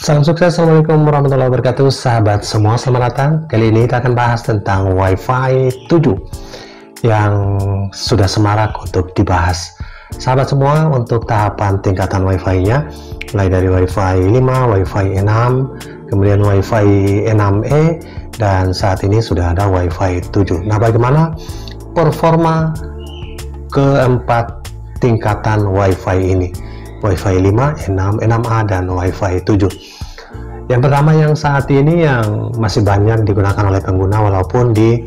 Salam sukses, Assalamualaikum warahmatullahi wabarakatuh. Sahabat semua, selamat datang. Kali ini kita akan bahas tentang Wi-Fi 7 yang sudah semarak untuk dibahas. Sahabat semua, untuk tahapan tingkatan Wi-Fi-nya, mulai dari Wi-Fi 5, Wi-Fi 6, kemudian Wi-Fi 6E, dan saat ini sudah ada Wi-Fi 7. Nah, bagaimana performa keempat tingkatan Wi-Fi ini? Wi-Fi 5, 6, 6A, dan Wi-Fi 7. Yang pertama yang saat ini yang masih banyak digunakan oleh pengguna walaupun di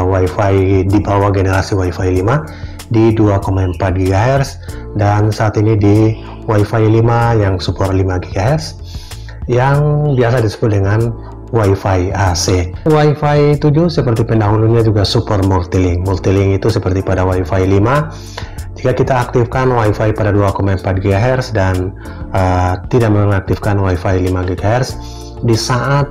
Wi-Fi di bawah generasi Wi-Fi 5 di 2,4 GHz, dan saat ini di Wi-Fi 5 yang support 5 GHz yang biasa disebut dengan Wi-Fi AC. Wi-Fi 7 seperti pendahulunya juga support multilink. Multilink itu seperti pada Wi-Fi 5. Jika kita aktifkan Wi-Fi pada 2,4 GHz dan tidak mengaktifkan Wi-Fi 5 GHz, di saat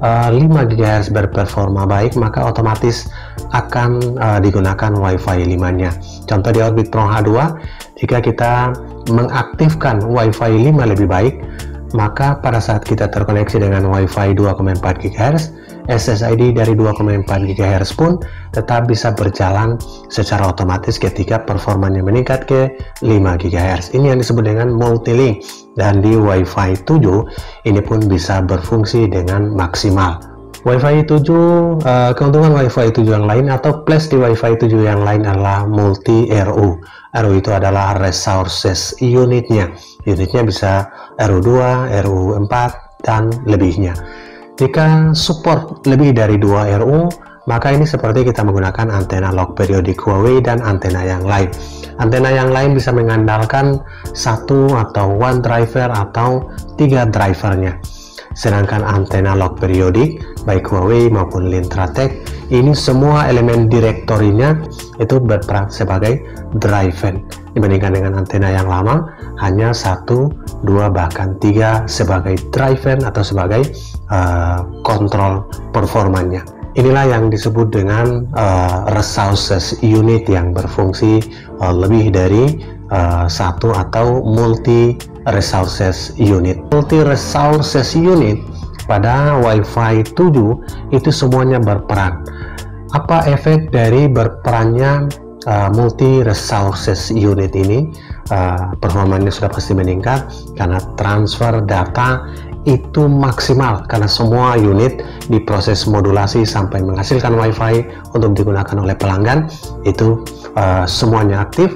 5 GHz berperforma baik, maka otomatis akan digunakan Wi-Fi 5-nya. Contoh di Orbit Pro H2, jika kita mengaktifkan Wi-Fi 5 lebih baik, maka pada saat kita terkoneksi dengan Wi-Fi 2,4 GHz, SSID dari 2,4 GHz pun tetap bisa berjalan secara otomatis ketika performanya meningkat ke 5 GHz. Ini yang disebut dengan multilink, dan di Wi-Fi 7 ini pun bisa berfungsi dengan maksimal. Wi-Fi 7, keuntungan Wi-Fi 7 yang lain atau plus di Wi-Fi 7 yang lain adalah multi RU. RU itu adalah resources unitnya. Unitnya bisa RU2, RU4, dan lebihnya. Jika support lebih dari 2 RU, maka ini seperti kita menggunakan antena log periodik Huawei dan antena yang lain. Antena yang lain bisa mengandalkan satu atau one driver atau 3 drivernya. Sedangkan antena log periodik baik Huawei maupun Lintratek, ini semua elemen direktorinya itu berperan sebagai driver, dibandingkan dengan antena yang lama hanya 1, 2, bahkan 3 sebagai driver atau sebagai kontrol performanya. Inilah yang disebut dengan resources unit yang berfungsi lebih dari satu atau multi resources unit. Multi resources unit pada Wi-Fi 7 itu semuanya berperan. Apa efek dari berperannya multi resources unit ini? Performanya sudah pasti meningkat karena transfer data itu maksimal, karena semua unit diproses modulasi sampai menghasilkan Wi-Fi untuk digunakan oleh pelanggan. Itu semuanya aktif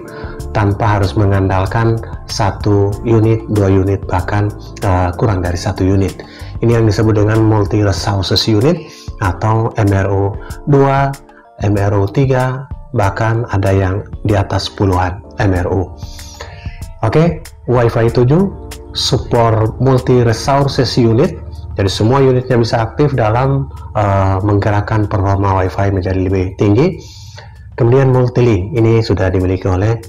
tanpa harus mengandalkan 1 unit, 2 unit, bahkan kurang dari 1 unit. Ini yang disebut dengan multi resources unit atau MRU 2, MRU 3, bahkan ada yang di atas puluhan MRU. Oke, Wi-Fi 7 support multi resources unit, jadi semua unitnya bisa aktif dalam menggerakkan performa Wi-Fi menjadi lebih tinggi. Kemudian multilink ini sudah dimiliki oleh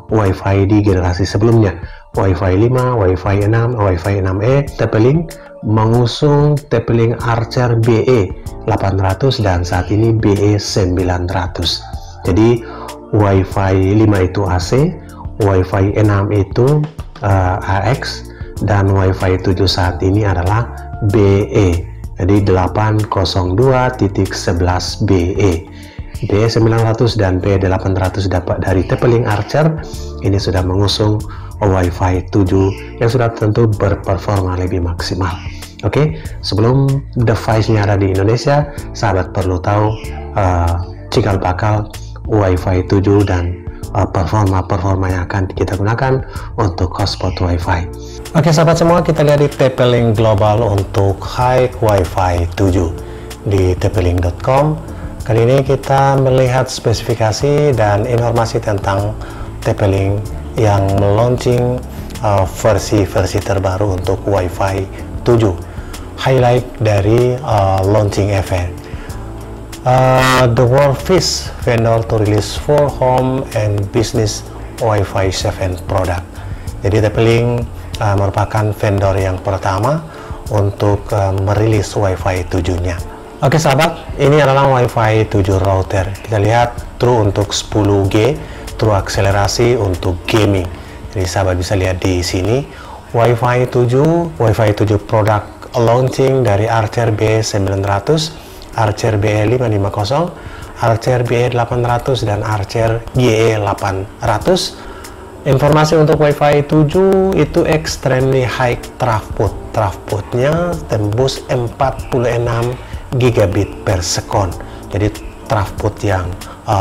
Wi-Fi di generasi sebelumnya, Wi-Fi 5, Wi-Fi 6, Wi-Fi 6E. TP-Link mengusung TP-Link Archer BE 800 dan saat ini BE 900. Jadi Wi-Fi 5 itu AC, Wi-Fi 6 itu AX, dan Wi-Fi 7 saat ini adalah BE, jadi 802.11 BE. BE 900 dan BE 800 dapat dari TP-Link Archer ini sudah mengusung Wi-Fi 7 yang sudah tentu berperforma lebih maksimal. Oke, sebelum device-nya ada di Indonesia, sahabat perlu tahu cikal bakal Wi-Fi 7 dan performa yang akan kita gunakan untuk hotspot Wi-Fi. Oke sahabat semua, kita lihat di TP-Link global untuk high Wi-Fi 7 di tplink.com. Kali ini kita melihat spesifikasi dan informasi tentang TP-Link yang meluncing versi-versi terbaru untuk Wi-Fi 7. Highlight dari launching event. The world first vendor to release for home and business Wi-Fi 7 product. Jadi TP-Link merupakan vendor yang pertama untuk merilis Wi-Fi 7-nya. Oke sahabat, ini adalah Wi-Fi 7 router. Kita lihat True untuk 10G, True akselerasi untuk gaming. Jadi sahabat bisa lihat di sini Wi-Fi 7 produk launching dari Archer BE900, Archer BE550, Archer BE800 dan Archer GE800. Informasi untuk Wi-Fi 7 itu extremely high throughput. Throughputnya tembus 46 gigabit per second. Jadi throughput yang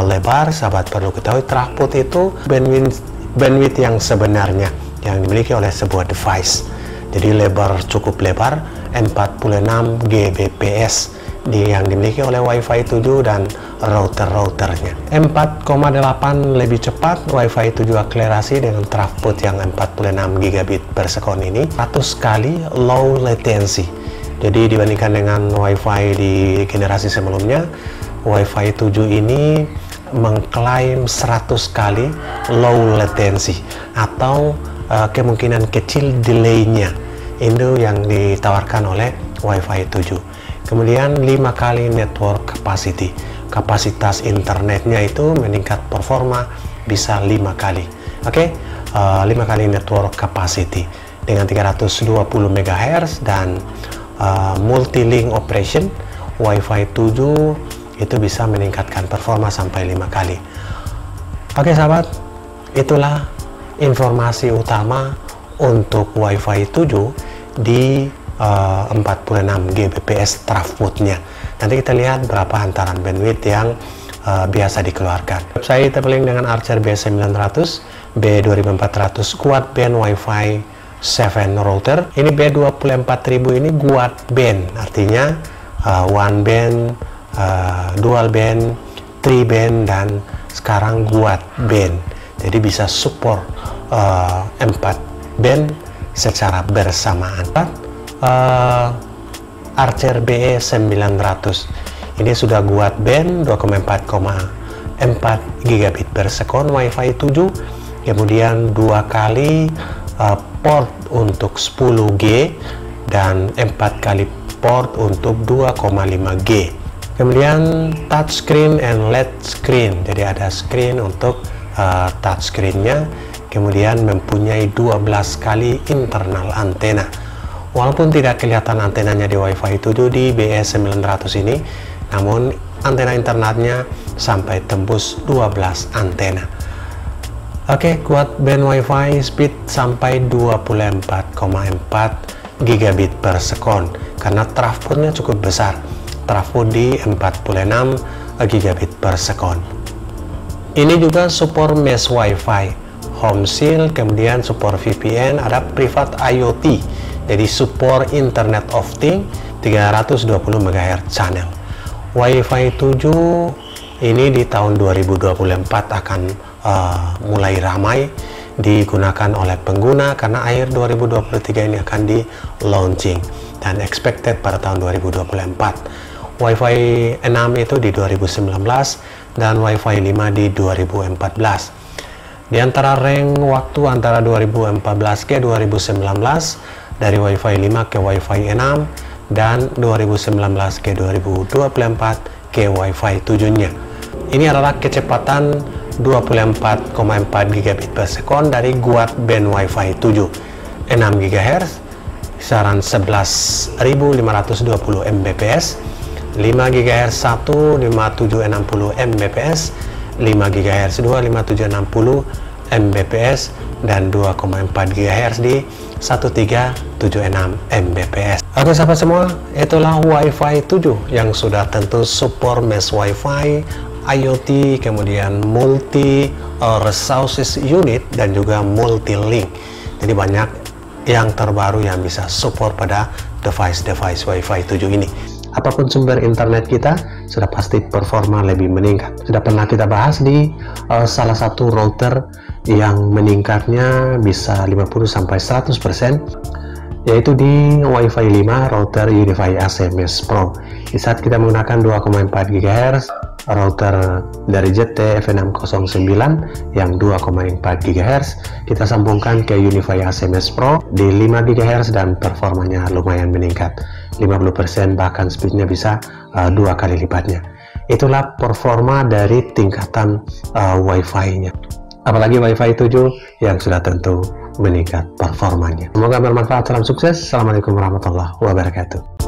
lebar. Sahabat perlu ketahui, throughput itu bandwidth yang sebenarnya yang dimiliki oleh sebuah device. Jadi cukup lebar 46 Gbps yang dimiliki oleh Wi-Fi 7 dan router-routernya. 4,8 lebih cepat Wi-Fi 7 akselerasi dengan throughput yang 46 gigabit per second ini 100 kali low latency. Jadi dibandingkan dengan Wi-Fi di generasi sebelumnya, Wi-Fi 7 ini mengklaim 100 kali low latency atau kemungkinan kecil delay-nya. Itu yang ditawarkan oleh Wi-Fi 7. Kemudian 5 kali network capacity. Kapasitas internetnya itu meningkat performa bisa 5 kali. Oke, 5 kali network capacity dengan 320 MHz dan multi-link operation. Wi-Fi 7 itu bisa meningkatkan performa sampai 5 kali. Oke sahabat, itulah informasi utama untuk Wi-Fi 7 di 46 Gbps throughputnya. Nanti kita lihat berapa hantaran bandwidth yang biasa dikeluarkan. Saya terlink dengan Archer B900, B2400 quad band Wi-Fi 7 router. Ini B24000 ini quad band, artinya one band, dual band, three band, dan sekarang quad band. Jadi bisa support 4 band secara bersamaan. Archer BE900 ini sudah quad band 2,4 gigabit per second Wi-Fi 7, kemudian 2 kali port untuk 10G dan 4 kali port untuk 2,5G. Kemudian touchscreen and LED screen, jadi ada screen untuk touchscreen-nya, kemudian mempunyai 12 kali internal antena. Walaupun tidak kelihatan antenanya di Wi-Fi 7 di BE900 ini, namun antena internalnya sampai tembus 12 antena. Oke, quad band Wi-Fi speed sampai 24,4 gigabit per second karena throughputnya cukup besar. Throughput di 46 gigabit per second. Ini juga support mesh Wi-Fi, home shield, kemudian support VPN, ada private IoT. Jadi support Internet of Things 320 MHz channel. Wi-Fi 7 ini di tahun 2024 akan mulai ramai digunakan oleh pengguna karena akhir 2023 ini akan di launching dan expected pada tahun 2024. Wi-Fi 6 itu di 2019 dan Wi-Fi 5 di 2014. Di antara rank waktu antara 2014 ke 2019 dari Wi-Fi 5 ke Wi-Fi 6 dan 2019 ke 2024 ke Wi-Fi 7-nya. Ini adalah kecepatan 24,4 gigabit per second dari quad band Wi-Fi 7, 6 GHz, kisaran 11.520 Mbps, 5 GHz 1 5760 Mbps, 5 GHz 2 5760 Mbps, dan 2,4 GHz di 1376 Mbps. Oke sahabat semua, itulah Wi-Fi 7 yang sudah tentu support mesh Wi-Fi, IoT, kemudian multi resources unit, dan juga multi-link. Jadi banyak yang terbaru yang bisa support pada device-device Wi-Fi 7 ini. Apapun sumber internet kita, sudah pasti performa lebih meningkat. Sudah pernah kita bahas di salah satu router yang meningkatnya bisa 50-100%, yaitu di Wi-Fi 5 router UniFi ACMS Pro. Di saat kita menggunakan 2,4 GHz router dari ZTE F609 yang 2,4 GHz, kita sambungkan ke UniFi ACMS Pro di 5 GHz dan performanya lumayan meningkat 50%, bahkan speednya bisa 2 kali lipatnya. Itulah performa dari tingkatan Wi-Fi-nya. Apalagi Wi-Fi 7 yang sudah tentu meningkat performanya. Semoga bermanfaat, salam sukses. Assalamualaikum warahmatullahi wabarakatuh.